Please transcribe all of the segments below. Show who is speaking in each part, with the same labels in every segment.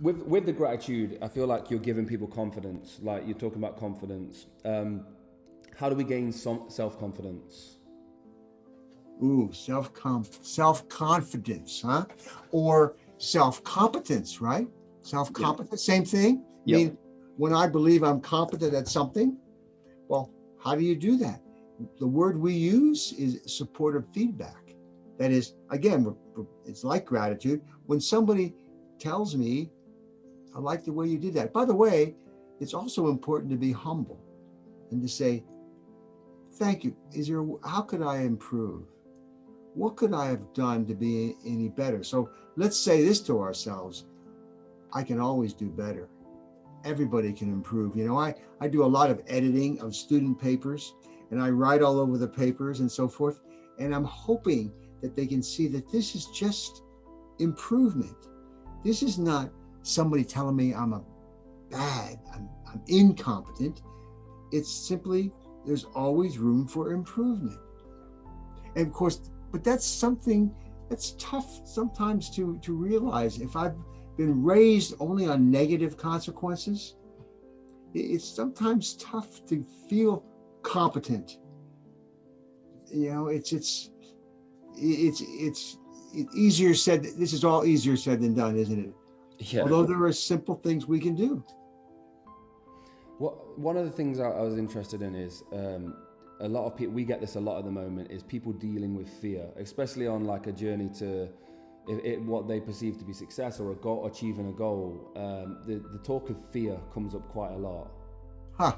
Speaker 1: with the gratitude, I feel like you're giving people confidence. Like you're talking about confidence. How do we gain some self-confidence?
Speaker 2: Ooh, self-confidence, huh? Or self-competence, right?
Speaker 1: Yeah.
Speaker 2: Self-competence, same thing. I
Speaker 1: Yep.
Speaker 2: mean, when I believe I'm competent at something, well, how do you do that? The word we use is supportive feedback. That is, again, it's like gratitude. When somebody tells me, I like the way you did that. By the way, it's also important to be humble and to say, thank you. How could I improve? What could I have done to be any better? So let's say this to ourselves: I can always do better. Everybody can improve. I do a lot of editing of student papers, and I write all over the papers and so forth. And I'm hoping that they can see that this is just improvement. This is not somebody telling me I'm incompetent. It's simply there's always room for improvement. And of course, but that's something that's tough sometimes to realize. If I've been raised only on negative consequences, it's sometimes tough to feel competent. It's easier said. This is all easier said than done, isn't it?
Speaker 1: Yeah.
Speaker 2: Although there are simple things we can do.
Speaker 1: One of the things I was interested in is a lot of people, we get this a lot at the moment, is people dealing with fear, especially on like a journey to what they perceive to be success or a goal, achieving a goal. The talk of fear comes up quite a lot.
Speaker 2: Huh.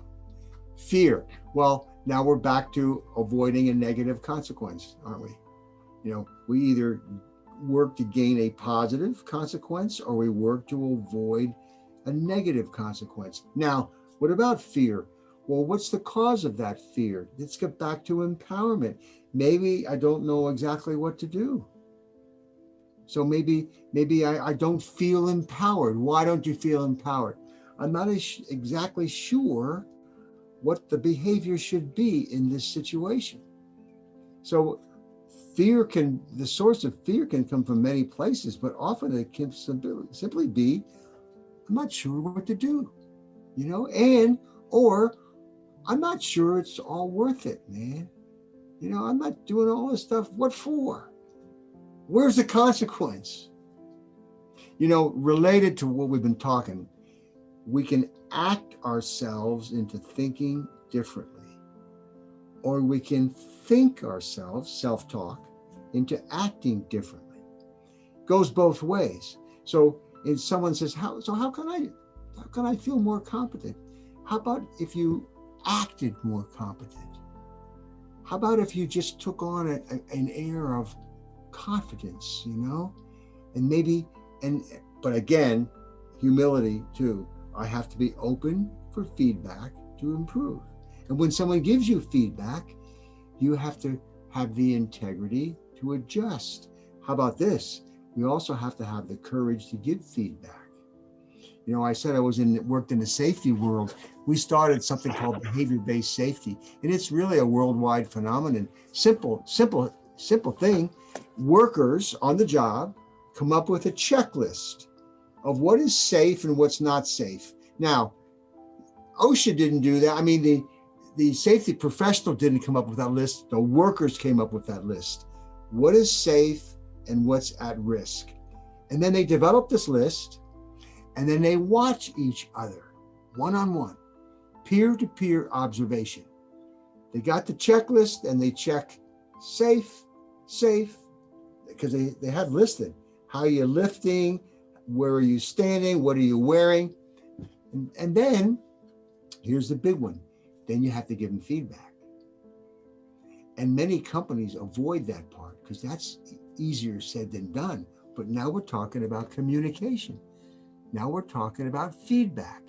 Speaker 2: Fear. Well, now we're back to avoiding a negative consequence, aren't we? We either work to gain a positive consequence or we work to avoid a negative consequence. Now, what about fear? Well, what's the cause of that fear? Let's get back to empowerment. Maybe I don't know exactly what to do. So maybe I don't feel empowered. Why don't you feel empowered? I'm not exactly sure what the behavior should be in this situation. So the source of fear can come from many places, but often it can simply be, I'm not sure what to do, or I'm not sure it's all worth it, man. I'm not doing all this stuff. What for? Where's the consequence? Related to what we've been talking, we can act ourselves into thinking differently, or we can think ourselves, self-talk, into acting differently. Goes both ways. So if someone says, how can I feel more competent? How about if you acted more competent? How about if you just took on an air of confidence, but again, humility too. I have to be open for feedback to improve. And when someone gives you feedback, you have to have the integrity to adjust. How about this? We also have to have the courage to give feedback. I said I worked in the safety world. We started something called behavior-based safety, and it's really a worldwide phenomenon. Simple thing. Workers on the job come up with a checklist of what is safe and what's not safe. Now, OSHA didn't do that. I mean, the safety professional didn't come up with that list. The workers came up with that list. What is safe and what's at risk? And then they developed this list, and then they watch each other one-on-one, peer-to-peer observation. They got the checklist and they check safe, because they have listed how you're lifting, where are you standing, what are you wearing? And then here's the big one. Then you have to give them feedback. And many companies avoid that part because that's easier said than done. But now we're talking about communication. Now we're talking about feedback.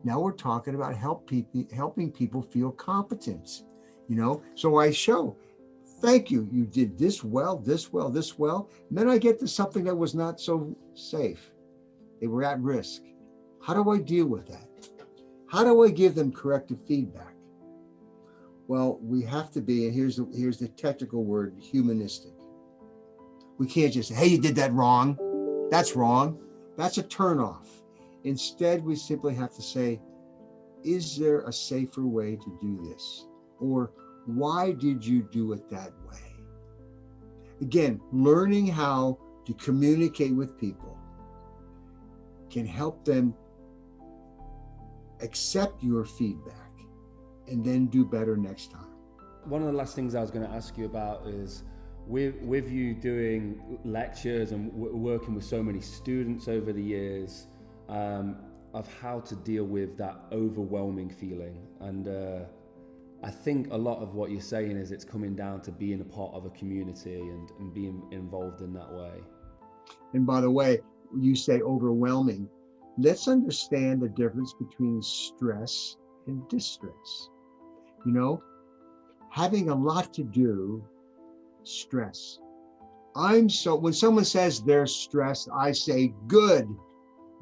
Speaker 2: Now we're talking about helping people feel competent. So I show, thank you. You did this well. And then I get to something that was not so safe. They were at risk. How do I deal with that? How do I give them corrective feedback? Well, we have to be, and here's the technical word, humanistic. We can't just say, hey, you did that wrong. That's wrong. That's a turnoff. Instead, we simply have to say, is there a safer way to do this? Or why did you do it that way? Again, learning how to communicate with people can help them accept your feedback and then do better next time.
Speaker 1: One of the last things I was going to ask you about is with you doing lectures and working with so many students over the years, of how to deal with that overwhelming feeling. And I think a lot of what you're saying is it's coming down to being a part of a community and being involved in that way.
Speaker 2: And by the way, you say overwhelming. Let's understand the difference between stress and distress. You know, having a lot to do, stress. When someone says they're stressed, I say good.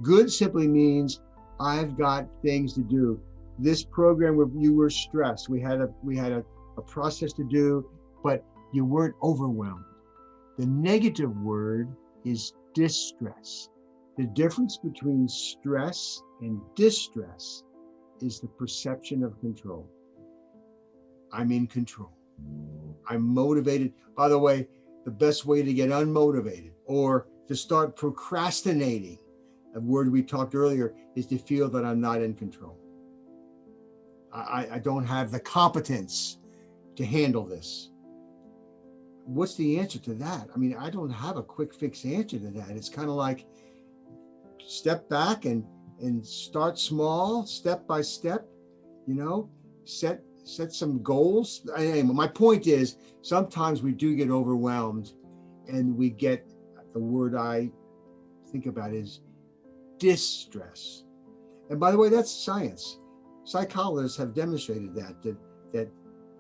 Speaker 2: Good simply means I've got things to do. This program where you were stressed, we had a process to do, but you weren't overwhelmed. The negative word is distress. The difference between stress and distress is the perception of control. I'm in control. I'm motivated. By the way, the best way to get unmotivated or to start procrastinating, a word we talked earlier, is to feel that I'm not in control. I don't have the competence to handle this. What's the answer to that? I mean, I don't have a quick fix answer to that. It's kind of like step back and start small, step by step, you know, set some goals. Anyway, my point is sometimes we do get overwhelmed and we get, the word I think about is distress. And by the way, that's science. Psychologists have demonstrated that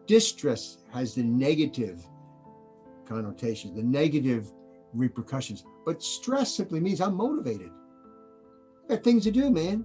Speaker 2: distress has the negative connotation, the negative repercussions. But stress simply means I'm motivated. I got things to do, man.